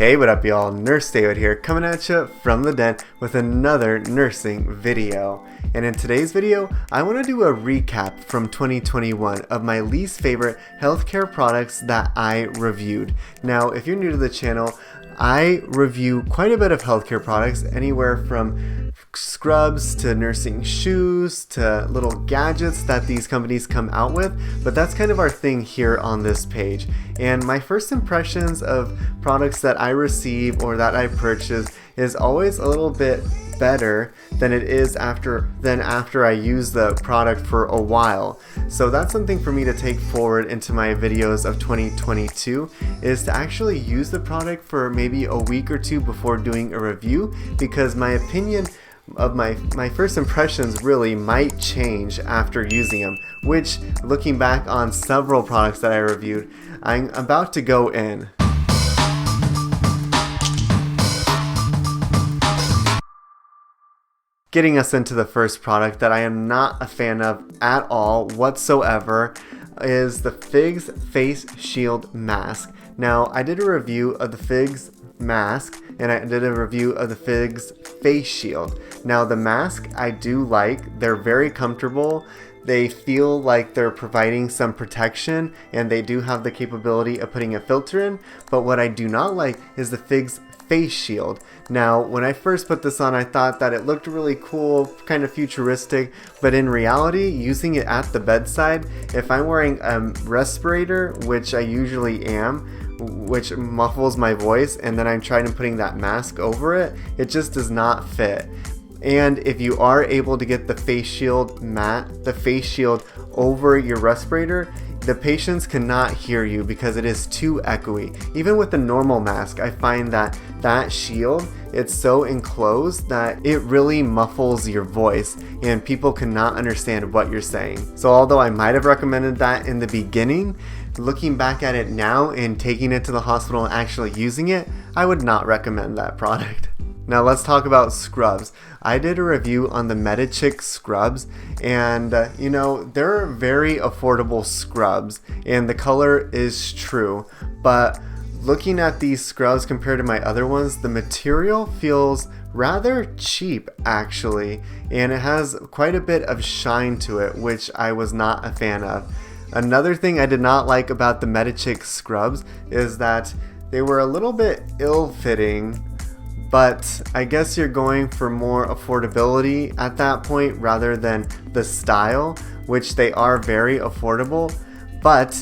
Hey, what up y'all? Nurse David here, coming at you from the den with another nursing video. And in today's video, I want to do a recap from 2021 of my least favorite healthcare products that I reviewed. Now, if you're new to the channel, I review quite a bit of healthcare products, anywhere from scrubs to nursing shoes to little gadgets that these companies come out with, but that's kind of our thing here on this page. And my first impressions of products that I receive or that I purchase is always a little bit better than it is after I use the product for a while. So that's something for me to take forward into my videos of 2022, is to actually use the product for maybe a week or two before doing a review, because my opinion of my first impressions really might change after using them, which, looking back on several products that I reviewed, I'm about to go in. Getting us into the first product that I am not a fan of at all whatsoever is the Figs Face Shield Mask. Now, I did a review of the Figs mask and I did a review of the Figs Face Shield. Now, the mask I do like. They're very comfortable. They feel like they're providing some protection, and they do have the capability of putting a filter in. But what I do not like is the Figs Face Shield. Now, when I first put this on, I thought that it looked really cool, kind of futuristic, but in reality, using it at the bedside, if I'm wearing a respirator, which I usually am, which muffles my voice, and then I'm trying to putting that mask over it, it just does not fit. And if you are able to get the face shield over your respirator, the patients cannot hear you because it is too echoey. Even with the normal mask, I find that shield, it's so enclosed that it really muffles your voice and people cannot understand what you're saying. So although I might have recommended that in the beginning, looking back at it now and taking it to the hospital and actually using it, I would not recommend that product. Now let's talk about scrubs. I did a review on the Metachick scrubs, and they're very affordable scrubs, and the color is true. But looking at these scrubs compared to my other ones, the material feels rather cheap actually, and it has quite a bit of shine to it, which I was not a fan of. Another thing I did not like about the Metachick scrubs is that they were a little bit ill-fitting. But I guess you're going for more affordability at that point rather than the style, which they are very affordable. But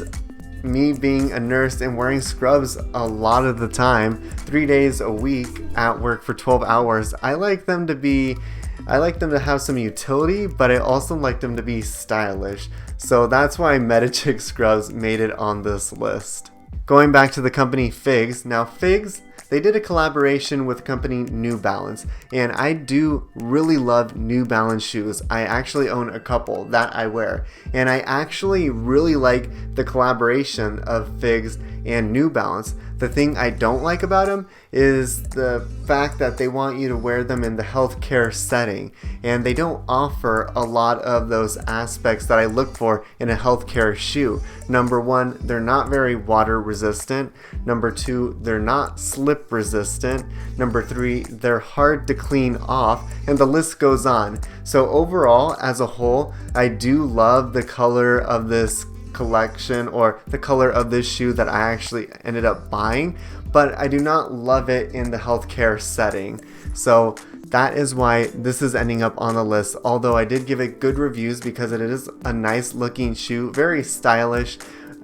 me being a nurse and wearing scrubs a lot of the time, 3 days a week at work for 12 hours, I like them to have some utility, but I also like them to be stylish. So that's why Metachick scrubs made it on this list. Going back to the company Figs. Now Figs, they did a collaboration with the company New Balance, and I do really love New Balance shoes. I actually own a couple that I wear, and I actually really like the collaboration of Figs and New Balance. The thing I don't like about them is the fact that they want you to wear them in the healthcare setting, and they don't offer a lot of those aspects that I look for in a healthcare shoe. Number one, they're not very water resistant. Number two, they're not slip resistant. Number three, they're hard to clean off, and the list goes on. So overall, as a whole, I do love the color of this collection, or the color of this shoe that I actually ended up buying, but I do not love it in the healthcare setting. So that is why this is ending up on the list, although I did give it good reviews because it is a nice looking shoe, very stylish.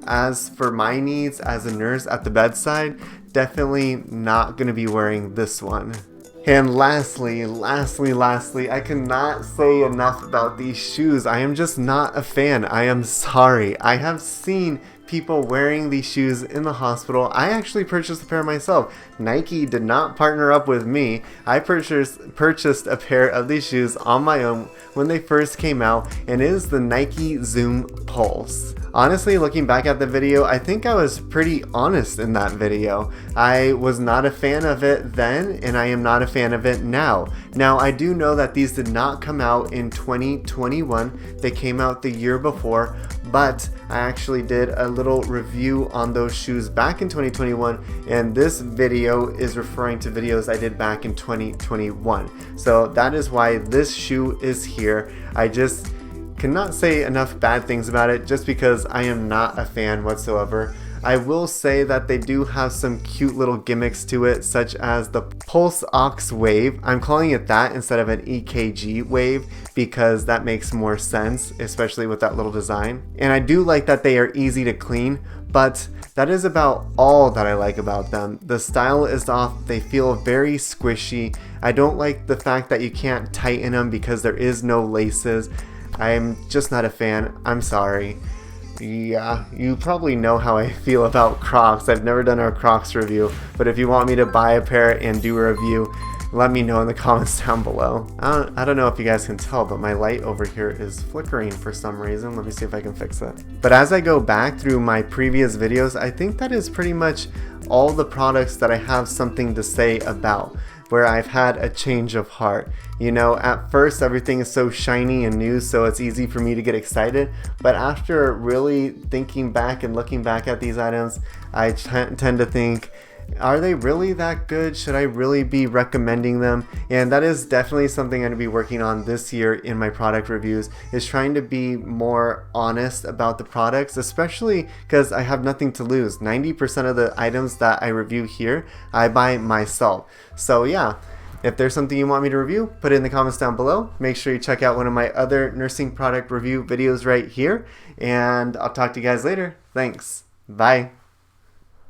As for my needs as a nurse at the bedside, definitely not going to be wearing this one. And lastly, I cannot say enough about these shoes. I am just not a fan. I am sorry. I have seen people wearing these shoes in the hospital. I actually purchased a pair myself. Nike did not partner up with me. I purchased a pair of these shoes on my own when they first came out, and it is the Nike Zoom Pulse. honestly, looking back at the video, I think I was pretty honest in that video. I was not a fan of it then, and I am not a fan of it now. Now, I do know that these did not come out in 2021. They came out the year before, but I actually did a little review on those shoes back in 2021, and this video is referring to videos I did back in 2021. So that is why this shoe is here. I just cannot say enough bad things about it just because I am not a fan whatsoever. I will say that they do have some cute little gimmicks to it, such as the Pulse Ox wave. I'm calling it that instead of an EKG wave because that makes more sense, especially with that little design. And I do like that they are easy to clean, but that is about all that I like about them. The style is off, they feel very squishy. I don't like the fact that you can't tighten them because there is no laces. I'm just not a fan. I'm sorry. Yeah, you probably know how I feel about Crocs. I've never done a Crocs review, but if you want me to buy a pair and do a review, let me know in the comments down below. I don't know if you guys can tell, but my light over here is flickering for some reason. Let me see if I can fix it. But as I go back through my previous videos, I think that is pretty much all the products that I have something to say about, where I've had a change of heart. You know, at first everything is so shiny and new, so it's easy for me to get excited, but after really thinking back and looking back at these items, I tend to think, are they really that good? Should I really be recommending them? And that is definitely something I'm going to be working on this year in my product reviews, is trying to be more honest about the products, especially because I have nothing to lose. 90% of the items that I review here, I buy myself. So yeah, if there's something you want me to review, put it in the comments down below. Make sure you check out one of my other nursing product review videos right here, and I'll talk to you guys later. Thanks. Bye.